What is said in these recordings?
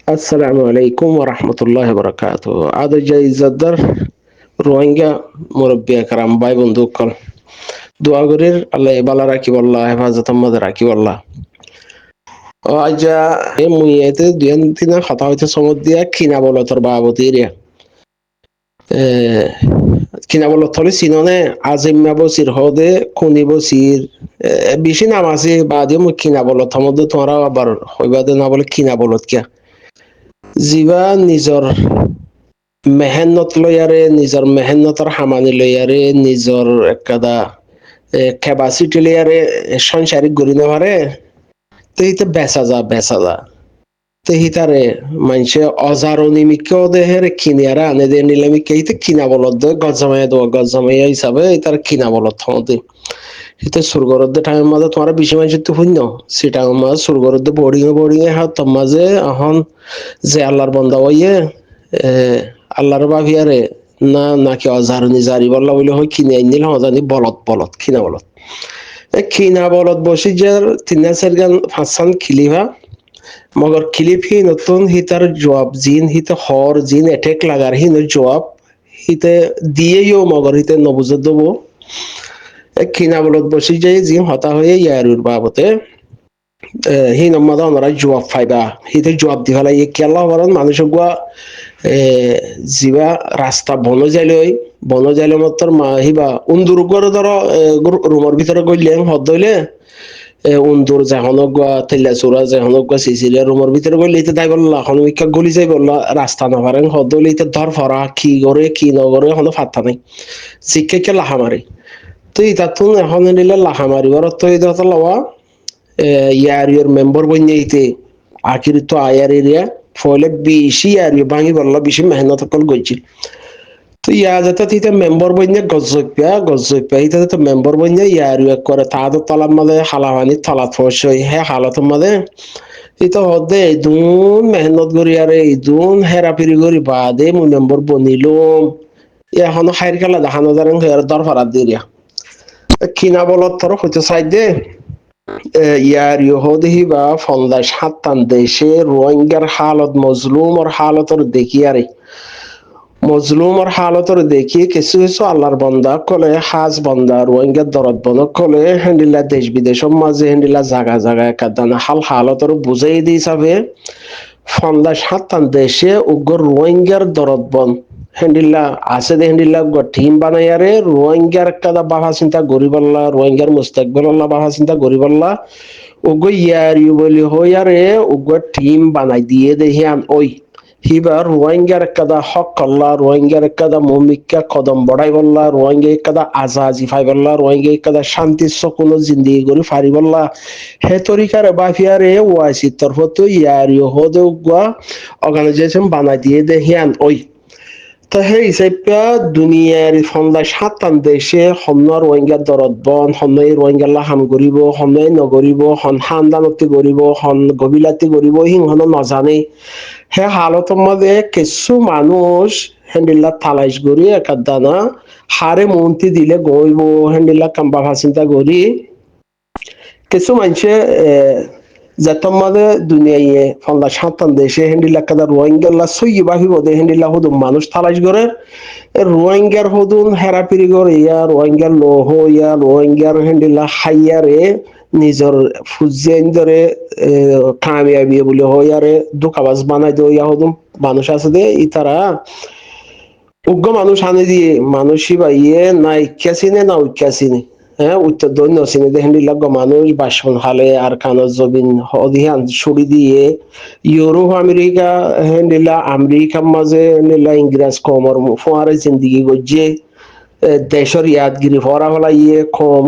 السلام عليكم ورحمة الله وبركاته. هذا جاي زدر রোহিঙ্গা মুরব্বী একরাম ভাই বন্ধু কল দোয়া করির আল্লাহ বালা রাখিব আল্লাহ হেফাজত মধ্যে রাখিব আল্লাহ ও আজা এ মুইয়েতে দুই তিন কথা হইতে সমত দিয়া কিনা বলো তোর বাবতি রে কিনা বলো থলে সিননে আজিম্মা বসির হদে খুনি বসির বেশি নাম আছে বাদে মুই কিনা বলো থমদে তোমরা আবার হইবাদে না বলে কিনা বলত কিয়া জিবা নিজৰ মেহনত লয়ারে নিজর মেহনতর হামানি লয়ারে নিজর একদা ক্যাপাসিটি লয়ারে সংসারিক গড়ি নেওয়ারে তো হিতে বেচা যা তো হিতারে মানুষে অজারো নিমিকেও দেহের কিনিয়ারা আনে দিয়ে নিলামিকে হিতে কিনা বলত দে গজামাইয়া হিসাবে তার কিনা বলত থমতে হিতে সুরগরদ্দে টাইমের মাঝে তোমার বেশি মানুষের তো শূন্য সেটা মাঝে সুরগরদ্দে বোর্ডিং এ হাত তোর মাঝে এখন যে আল্লাহর বন্দা হইয়ে আল্লাহর বাভিয়ারে না নাকি অজারনি জারি বললা বলে হয় কিনে আইনিল অজানি বলত খিনা বলত খিনা বলত বসি যার তিনা সেরগান ফাঁসান খিলিভা মগর খিলিফি নতুন হিতার জবাব জিন হিতে হর জিন এটেক লাগার হিন জবাব হিতে দিয়েও মগর হিতে নবুজে দেবো খিনা বলত বসি যাই জিন হতা হয়ে ইয়ারুর বাবতে হিন মাদা ওনারা জবাব ফাইবা হিতে জবাব দি ফেলা ইয়ে কেলা হবার মানুষ গুয়া জিবা রাস্তা বন যাইলে মতর মা হিবা উন্দুর করে ধরো রুমের ভিতরে গইলে হদ হইলে উন্দুর যেহনক গা তেলা চোরা যেহনক গা সিসিলিয়া রুমের ভিতরে গইলে ইতে তাই বললা এখন উইকা গলি যাই বললা রাস্তা না পারেন হদ হইলে ইতে ধর ফরা কি করে কি নগরে এখন ফাত্তা নাই শিক্ষা কে লাহা মারি তো ইতা তুন এখন নিলে লাহা মারিবার তো এই কথা লওয়া ইয়ার মেম্বার বইনে ইতে আখির তো আয়ার এরিয়া ফলে বেশি আর ভাঙি বললা বেশি মেহনত কল গইছিল তো ইয়া যাতে তিতে মেম্বার বইনে গজ্জপ্যা ইতে তো মেম্বার বইনে ইয়ার করে তাহাদের তলার মাঝে হালাহানি তলাত ফসই হে হালাতের মাঝে ইতো হদে ইদুন মেহনত করি আরে ইদুন হেরাফেরি করি বাদে মুই মেম্বার বনিলুম এখনো খাইর খেলা দেখানো যারেন দর ফারাত দিরিয়া কিনা বলত তোর হইতে চাই দে ইয়ার ইহুদি বা ফন্দাস হাত্তান দেশে রোহিঙ্গার হালত মজলুমর হালতর দেখি আরে মজলুমর হালতর দেখি কিছু কিছু আল্লাহর বন্দা কলে হাজ বন্দা রোহিঙ্গার দরদ বন কলে হেন্ডিলা দেশ বিদেশের মাঝে হেন্ডিলা জাগা কাদানা হালতর বুঝাই দি হিসাবে ফন্দাস হাত্তান দেশে উগ্র রোহিঙ্গার দরদ বন হেন্ডিল্লা আছে দে হেন্ডিল্লা টিম বানাইয়ারে রোহিঙ্গার কাদা বাহা চিন্তা গরিবাল্লা রোহিঙ্গার মুস্তাকবিল্লাহ বাহা চিন্তা গরিবাল্লা ওগো ইয়ারি বলি হইয়ারে ওগো টিম বানাই দিয়ে দেখি ওই হিবা রোহিঙ্গার কাদা হক কল্লা রোহিঙ্গার কাদা মমিকা কদম বড়াই বললা রোহিঙ্গা কাদা আজাজি ফাই বললা রোহিঙ্গা কাদা শান্তি সকল জিন্দিগি করি ফারি বললা হে তরিকার বাফিয়ারে ওয়াইসি তরফ তো ইয়ারি হদে উগা অর্গানাইজেশন বানাই দিয়ে দেখি ওই তো সেই হিচাপে দুনিয়ার ফন্দাই সাতান দেশে হন্ন রোহিঙ্গার দরদ বন হন্নই রোহিঙ্গাল্লা হাম করিব হন্নই নগরিব হন হান্দানতি করিব হন গবিলাতি করিব সিংহন নাজানে হে হালতের মধ্যে কিছু মানুষ হেন্ডিল্লা তালাইশ করি একার দানা হারে মন্ত্রী দিলে গইব হেন্ডিল্লা কাম্বা ভাচিন্তা করি কিছু মানুষে যাতম মাঝে দুনিয়ায় ফল্লা সাতান দেশে হেন্ডিলা কাদা রোহিঙ্গাল্লা সই বাহিব দে হেন্ডিলা হুদুম মানুষ তালাশ করে রোহিঙ্গার হুদুন হেরাপিরি করে ইয়া রোহিঙ্গার লোহ ইয়া রোহিঙ্গার হেন্ডিলা হাইয়ারে নিজর ফুজিয়ান ধরে কামিয়াবি বলে হইয়ারে দুকাবাজ বানাই দে ইয়া হুদুম মানুষ আছে দে ইতারা উগ্র মানুষ আনে দিয়ে মানুষই বা ইয়ে না ইচ্ছা চিনে না উচ্চা চিনে হ্যাঁ উত্তর দৈন্য চিনে দেখেন লাগো মানুষ বাসন হালে আর কানো জবিন অধিহান ছুরি দিয়ে ইউরোপ আমেরিকা হেন্ডিলা আমেরিকার মাঝে হেন্ডিলা ইংরেজ কমর ফোয়ারে জিন্দিগি গজ্জে দেশের ইয়াদগিরি ফরা হলা ইয়ে কম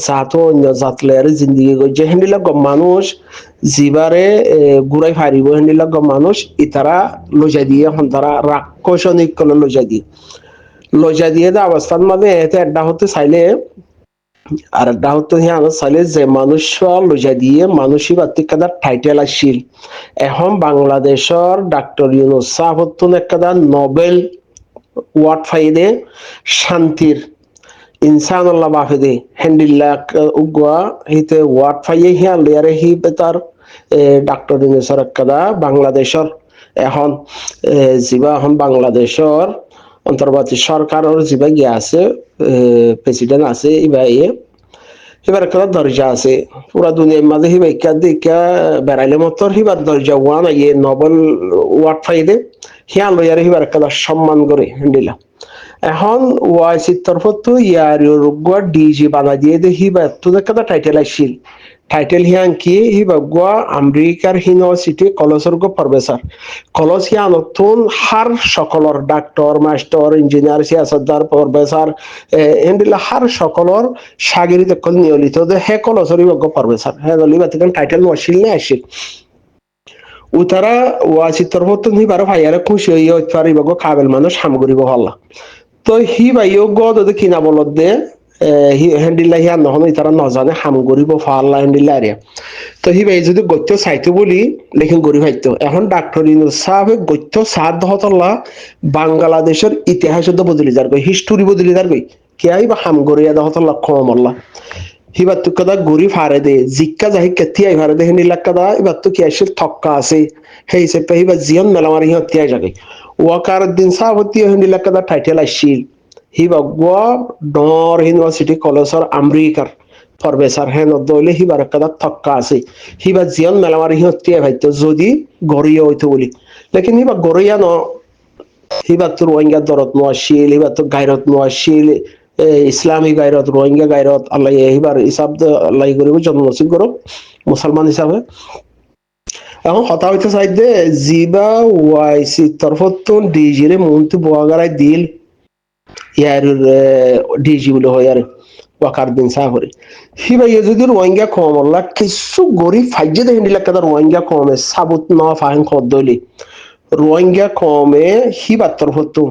জাত অন্য জাতলের জিন্দিগি গজ্জে হেন্ডিলা মানুষ জিবারে ঘুরাই ফারিব হেন্ডিলা মানুষ ইতারা লজা দিয়ে এখন তারা রাক্ষসনিক কলে লজা দিয়ে দে অবস্থান মানে এতে একটা হতে চাইলে আর একটা হতো চাইলে যে মানুষ লজা দিয়ে মানুষই বাতিক কাদা টাইটেল আসছিল এখন বাংলাদেশের ডাক্তার ইউনুস সাহেব হতুন একটা নোবেল ওয়ার্ড ফাইদে শান্তির ইনসান আল্লাহ বাফেদে হেন্ডিল্লা উগুয়া হিতে ওয়ার্ড ফাইয়ে হিয়া লেয়ারে হি বেতার ডাক্তার ইউনুসের একটা বাংলাদেশের এখন যিবা এখন বাংলাদেশৰ অন্তৰ্বৰ্তী সরকারের যিবা গিয়া আছে প্রেসিডেন্ট আছে এবার একটা দরজা আছে পুরা দুনিয়ার মাঝে হিবা ইকা দিকা বেড়াইলে মতর হিবার দরজা ওয়ান আইয়ে নবল ওয়ার্ড ফাইদে হিয়ান লইয়ার হিবার একটা সম্মান করে দিলা এখন ওয়াইসির তরফত তো ইয়ার রোগা ডিজি বানা দিয়ে দে হিবা তো একটা টাইটেল আইছিল টাইটেল হিয়ান কি হিবা গোয়া আমেরিকার ইউনিভার্সিটি কলেজের গো প্রফেসর কলেজ হিয়ান নতুন হার সকলর ডাক্তার মাস্টার ইঞ্জিনিয়ার সিয়াসতদার প্রফেসর এন্ডিলা হার সকলর সাগরিত কল নিয়লিত দে হে কলেজের গো প্রফেসর হে লিবা থেকে টাইটেল নছিল নে আসিল উতারা ওয়াসির তরফত হিবার ভাইয়ারে খুশি হইয়া পারিব গো কাবেল মানুষ সামগ্রী হল্লা তো হি ভাইও গদ কিনা বলত দে হ্যান্ডিল্লা হিয়া নহন তারা নজানে হাম গরিব ফাল্লা হ্যান্ডিল্লা আরিয়া তো হি ভাই যদি গত্য চাইতো বলি লেখিন গরিব হাইতো এখন ডাক্তার ইউনুস সাহেব গত্য সাদ দহতল্লা বাংলাদেশের ইতিহাস বদলি যার হিস্টোরি বদলি যার কে আই বা হাম গরিয়া দহতল্লা কমল্লা হিবার তো কদা গরি ফারে দে জিক্কা যাহি কেতি আই ফারে দে হ্যান্ডিল্লা কদা এবার তো কি আসলে থক্কা আছে সেই হিসেবে হিবার জিয়ন মেলামারি হিয়া যাবে ওয়াকারউদ্দিন সাহেব হতিয়া হ্যান্ডিল্লা কদা টাইটেল আসছিল হিবা গোয়া ডর ইউনিভার্সিটি কলেজৰ আমেরিকার প্রফেসর হেন দইলে হিবার কাদা থক্কা আছে হিবা জিয়ন মেলামারি হিয়তিয়া ভাইতো যদি গরিয়া হইতো বলি লেকিন হিবা গরিয়া ন হিবা তো রোহিঙ্গা দরত নোয়াশিল হিবা তো গায়রত নোয়াশিল ইসলামী গায়রত রোহিঙ্গা গায়রত আল্লাহ হিবার হিসাব আল্লাহ গরিব জন্ম নসিব করো মুসলমান হিসাবে এখন কথা হইতে চাই দে জিবা ওয়াইসি তরফতুন ডিজিরে মন্ত্রী বোয়াগারাই দিল ইয়ার ডিজি বলে হয় আর ওয়াকারউদ্দিন সাহেবের হিবা ইয়ে যদি রোহিঙ্গা কম আল্লাহ কিছু গরিব ফাইজে দেখেন দিলা কাদা রোহিঙ্গা কমে সাবুত না ফাহেন খদ্দলি রোহিঙ্গা কমে হিবা তরফতুন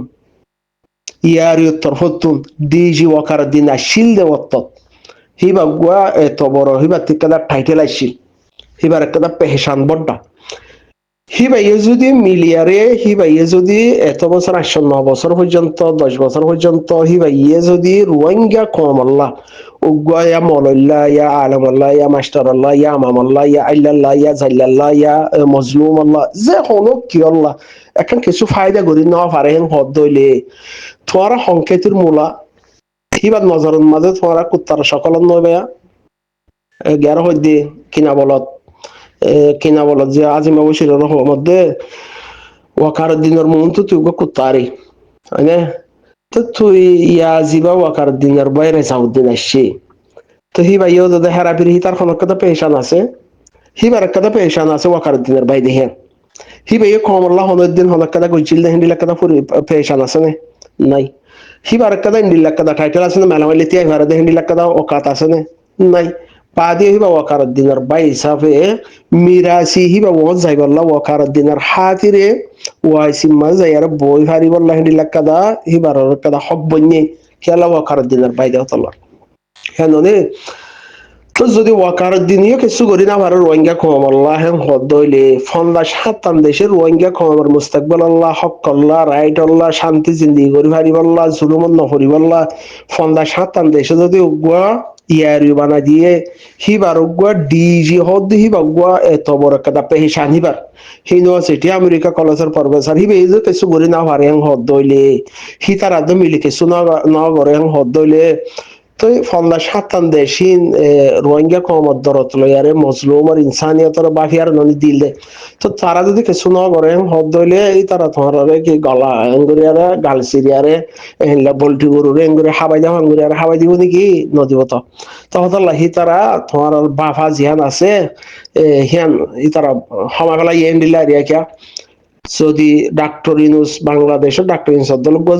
ইয়ার তরফতুন ডিজি ওয়াকারউদ্দিন আসিল দে ওত্ত হিবা গুয়া এত বড় হিবা তিকাদা টাইটেল আসিল হিবার একটা পেহচান বড্ডা হিবাইয়ে যদি মিলিয়ারে হিবাইয়ে যদি এত বছর 8-9 বছর পর্যন্ত 10 বছর পর্যন্ত হিবাইয়ে যদি রোহিঙ্গা কম আল্লাহ উগ্গা ইয়া মৌলাল্লাহ ইয়া আলমাল্লাহ ইয়া মাস্টারাল্লাহ ইয়া আমামাল্লাহ ইয়া আল্লাল্লাহ ইয়া জাল্লাল্লাহ ইয়া মজলুম আল্লাহ যে হলো কি আল্লাহ এখন কিছু ফায়দা করি না পারে হেন হদ দইলে তোমার সংকেতের মূলা হিবার নজরের মাঝে তোমার কুত্তার সকল নয় বেয়া গ্যার হইতে কিনা বলত যে আজিম বসির মধ্যে ওয়াকারউদ্দিনের মন তো তুই কুত্তারি না তো তুই ইয়া জিবা ওয়াকারউদ্দিনের বাইরে সাউদ্দিন আসছি তো হি ভাইও যদি হেরাপির হিতার কোনো কথা পেশান আছে হিবার একটা পেশান আছে ওয়াকারউদ্দিনের বাই দেখে হি ভাইও কমল্লা হনুদ্দিন হনক কথা কইছিল হিন্দিলা কথা পেশান আছে না নাই হিবার একটা হিন্দিলা কথা টাইটেল আছে না মেলামাইলে তিয়াই ভারে হিন্দিলা কথা ওকাত আছে না নাই পাদি হিবা ওয়াকারউদ্দিনের বাই হিসাবে মিরাসি হিবা ওয়াজ যাইবল্লা ওয়াকারউদ্দিনের হাতিরে ওয়াইসি মাজায়ার বই হারিবল্লা হিন্দিলা কথা হিবার কথা হক বন্যে খেলা ওয়াকারউদ্দিনের বাই দেওতল্লা হেন তো যদি ওয়াকারউদ্দিনিও কিছু করি না পারে রোহিঙ্গা কম আল্লাহ হেন হদ হইলে ফন্দা 7 দেশে রোহিঙ্গা কমের মুস্তাকবাল আল্লাহ হক আল্লাহ রাইট আল্লাহ শান্তি জিন্দিগি করি পারিবল্লা জুলুম নকরিবল্লা ফন্দা 7 দেশে যদি উগুয়া ইয়ারি বানা দিয়ে হিবার উগুয়া ডিজি হদ হিবা উগুয়া এত বড় একটা পেশান হিবার ইউনিভার্সিটি আমেরিকা কলেজের প্রফেসর হিবে এই যে কিছু করি না পারে হেন হদ হইলে হি তার আদম মিলি কিছু না করে হেন হদ হইলে তো ফন্দা 7 দেশিন রোহিঙ্গা কমত দরত লয়ারে মজলুম আর ইনসানিয়তর বাফিয়ার ননি দিলে তো তারা যদি কিছু না করে হদ দইলে এই তারা তোমারে কি গলা এঙ্গুরিয়ারে গাল সিরিয়ারে এলা বলটি গরুরে এঙ্গুরি হাবাই দাও এঙ্গুরিয়ারে হাবাই দিব নাকি নদিব তো তহতল্লাহ তারা তোমার বাফা জিহান আছে হিয়ান ই তারা হমাগলা ইয়েন্ডিলা এরিয়া কিয়া যদি ডাক্তার ইউনুস বাংলাদেশের ডাক্তার ইউনুস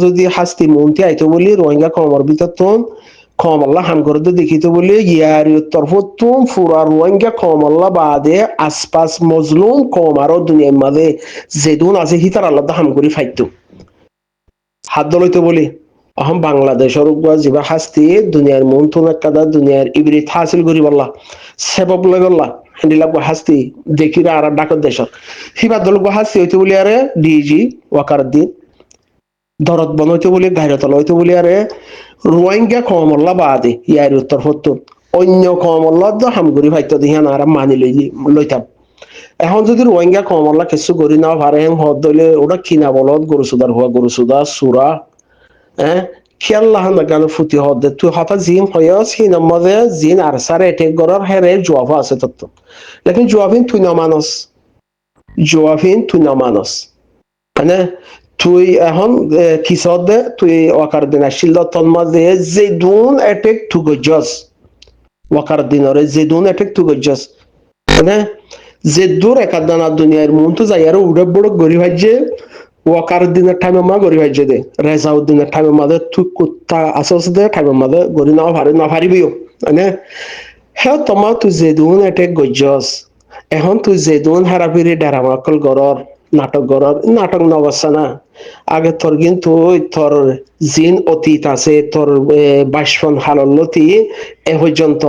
যদি হাস্তি মন্ত্রী আইতো বলি রোহিঙ্গা কমর ভিতর তো কম আল্লাহ হাম করে দেখিত বলে ইয়ারি তরফতুম ফুরা রোহিঙ্গা কম আল্লাহ বাদে আসপাস মজলুম কম আরো দুনিয়ার মাঝে যেদুন আছে হিতার আল্লাহ হাম করে ফাইতো হাত দলইতো বলি আহম বাংলাদেশের যিবা শাস্তি দুনিয়ার মন তুন কাদা দুনিয়ার ইবরিত হাসিল করি বললা সেবক লই বললা হেন্ডিলাক শাস্তি দেখি আর ডাকত দেশের হিবার দলক শাস্তি হইতে বলি আরে ডিজি ওয়াকারউদ্দিন দরদ বনইতে বলি গাইরতল হইতে বলি আরে রোহিঙ্গা কমল্লা বাদে ইয়ার উত্তর হতো অন্য কমল্লা হামগুড়ি ভাইতো দিহান আর মানি লইতাম এখন যদি রোহিঙ্গা কমলা কিছু করি না পারে হদ দইলে ওটা কিনা বলত গরু সুদার হওয়া গরু সুদা সুরা eh খেয়াল্লাহ না গান ফুটি হদ তুই হতা জিম হয়স হিন মজে জিন আর সারে এটেক গরর হেরে জওয়াফা আছে তত্ত্ব লেকিন জওয়াফিন তুই না মানস জওয়াফিন তুই না মানস মানে তুই এখন কিসদ দে তুই ওয়াকার দিন আসছিল তোর মাঝে যে দুন এটেক তু গজস ওয়াকার দিনরে যে দুন এটেক তু গজস মানে যে দূর একাদানা দুনিয়ার মন তো যাই আর উড়ে বড় গরিব হাজে ওয়াকার দিনের টাইমে মা গরিব হাজে দে রেজাউদ্দিনের টাইমে মাদে তুই কুত্তা আসস দে টাইমে মাদে গরি না পারিবিও মানে হ্যাঁ তোমার তুই যে দুন এটেক গজস এখন তুই যে দুন হারাপিরি ডেরামাকল গরর নাটক গরর নাটক নবস্থা না আগে তোর কিন্তু তোর জিন অতীত আছে তোর বাষ্পন হালতি এ পর্যন্ত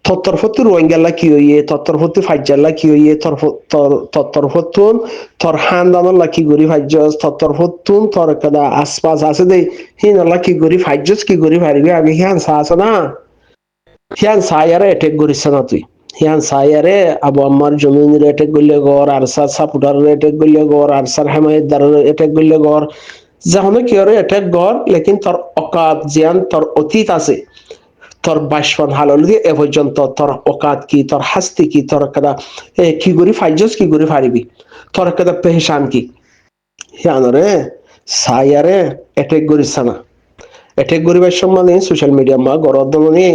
তত্তরফতুর রোহিঙ্গাল্লা কি হইয়ে তত্তরফতু ফাইজাল্লা কি হইয়ে তত্তরফতুন তোর হান্দানল্লা কি গরি ফাইজস তত্তরফতুন তোর কাদা আশপাশ আছে দে হিনাল্লা কি গরি ফাইজস কি গরি ফারিবি আগে হিয়ান সা আছে না হিয়ান সায়ারে এটেক করিস না তুই হিয়ান সায়ারে আবু আম্মার জমিনের এটেক করলে গর আরসার সাপুটারের এটেক করলে গর আরসার হেমায়তদারের এটেক করলে গর যখন কি ওরে এটেক গর লেকিন তোর অকাত জিয়ান তোর অতীত আছে তোর বাসপন হালল দিয়ে এ পর্যন্ত তোর অকাত কি তোর হাস্তি কি তোর কাদা কি করি ফাইজস কি করি ফারিবি তোর কাদা পেহসান কি হিয়ানরে সায়ারে এটেক করিস না এটেক করিবার সম্মানে সোশ্যাল মিডিয়া মা গরদ দমনি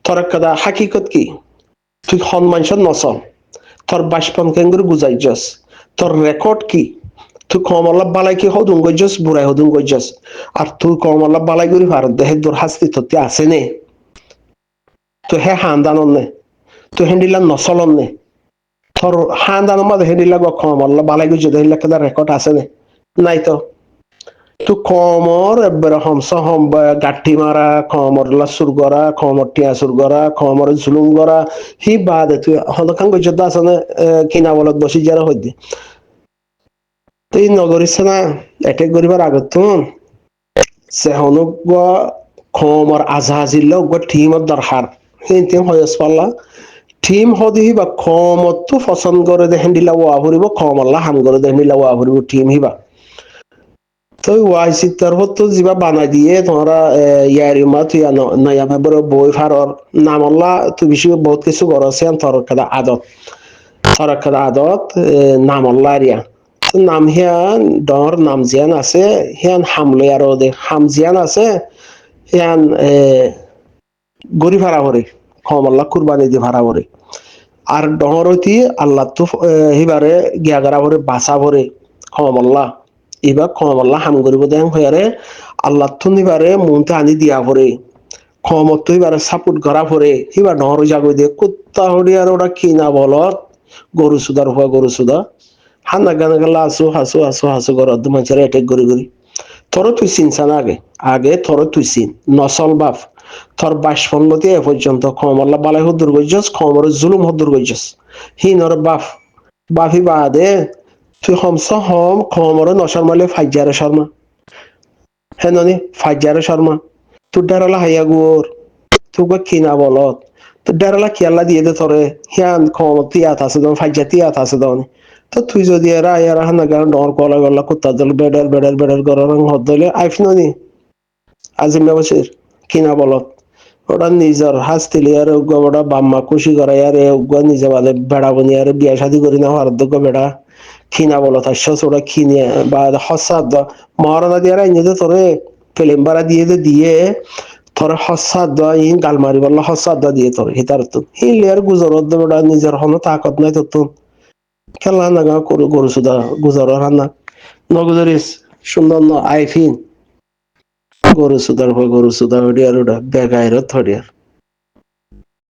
তোর কাদা হাকিকত কি তুই সন্মানসন নচল তোর বাসপন কেঙ্গুর গুজাইজস তোর রেকর্ড কি তুই কমলা বালাই কি হদুন গজস বুড়াই হদুন গজস আর তুই কমলা বালাই করি ভারত দেহে তোর হাস্তি তত্ত্বে আছে নে তুই হে হান্দানন নে তুই হেন্ডিলা নচলন নে তোর হান্দানোর মাঝে হেন্ডিলা কমলা বালাই গজ দেহিলা কেদা রেকর্ড আছে নে নাই তো তুই কমর এবারে হমস হম গাঠি মারা কমর লাসুর গড়া কমর টিয়া সুর গড়া কমর ঝুলুম গড়া হি বাদে তুই হলকান গজত আছে না কিনা বলত বসি যারা হইতে তুই নগরিস না এটেক করিবার আগত সে হনুক কমর আজহাজিল টিমর দরকার হিন হয়স পাল্লা টিম হদি বা কমত তো পছন্দ করে দে হেন্ডিলা ওয়া ভরিব কমল্লা হাম করে দে হেন্ডিলা ওয়া ভরিব টিম হিবা তো ওয়াইসি তরফত তো যিবা বানাই দিয়ে তোমরা ইয়ারি মা তুই নয়া মেবর বই ফারর নামল্লা তুই বেশি বহুত কিছু করছে তোর কাদা আদত নামল্লা আরিয়া নাম হিয়ান ডর নাম জিয়ান আছে হিয়ান হামলে আর দে হাম জিয়ান আছে হিয়ান গরি ভাড়া ভরে কমল্লা কুরবানি দি ভাড়া ভরে আর ডহরতি আল্লাহ তো হিবারে গিয়াগারা ভরে বাসা ভরে কমল্লা এবার কমল্লা হাম করিব দেন হয়ারে আল্লাহ তো নিবারে মনতে আনি দিয়া ভরে কমত তো এবারে সাপোর্ট করা ভরে এবার ডহর জাগো দিয়ে কুত্তা হরিয়ার ওরা কিনা বলত গরু সুদার হওয়া গরু সুদা হান্না গানা গেলা আসু গরদ মানুষের এটেক করি তোর তুই চিনছা না আগে তোর তুই চিন নসল বাপ তোর বাসপন্নতি এ পর্যন্ত কমল্লা বালাই হদ্দুর গজ্জস কমর জুলুম হদ্দুর গজ্জস হিনর বাফি বাদে তুই হমস হম কমর নসর মালে ফাইজারে শর্মা হেননি ফাইজারে শর্মা তোর ডারালা হাইয়া গুর তুই কিনা বলত তোর ডারালা কিয়াল্লা দিয়ে দে তোরে হিয়ান কমর তিয়াত আছে দন ফাইজা তিয়াত আছে দন তো তুই যদি এরা ইয়ারা হানা গান ডর কলা গলা কুত্তা দল বেডাল গররং হদ্দলে আইফ ননি আজিম বসির কিনা বলত ওটা নিজের হাসতিলি আর ওটা বাম্মা খুশি করাই আর নিজে বাদে বেড়া বনি আর বিয়া শাদি করি না হওয়ার যোগ্য বেড়া খিনা বলত আসছ ওটা খিনিয়ে বা হসাদ মহারানা দিয়ে আর নিজে তোরে ফিল্ম বাড়া দিয়ে তোরে হসাদ ইন গাল মারি বললা হসাদ দিয়ে তোর হিতার তো হিলে আর গুজরত ওটা নিজের হনো তাকত নাই তোর খেলা না গা গরু সুদা গুজর রান্না নগুজরিস সুন্দর ন আইফিন গরু সুদার ওটা বেগাইরত হরিয়ার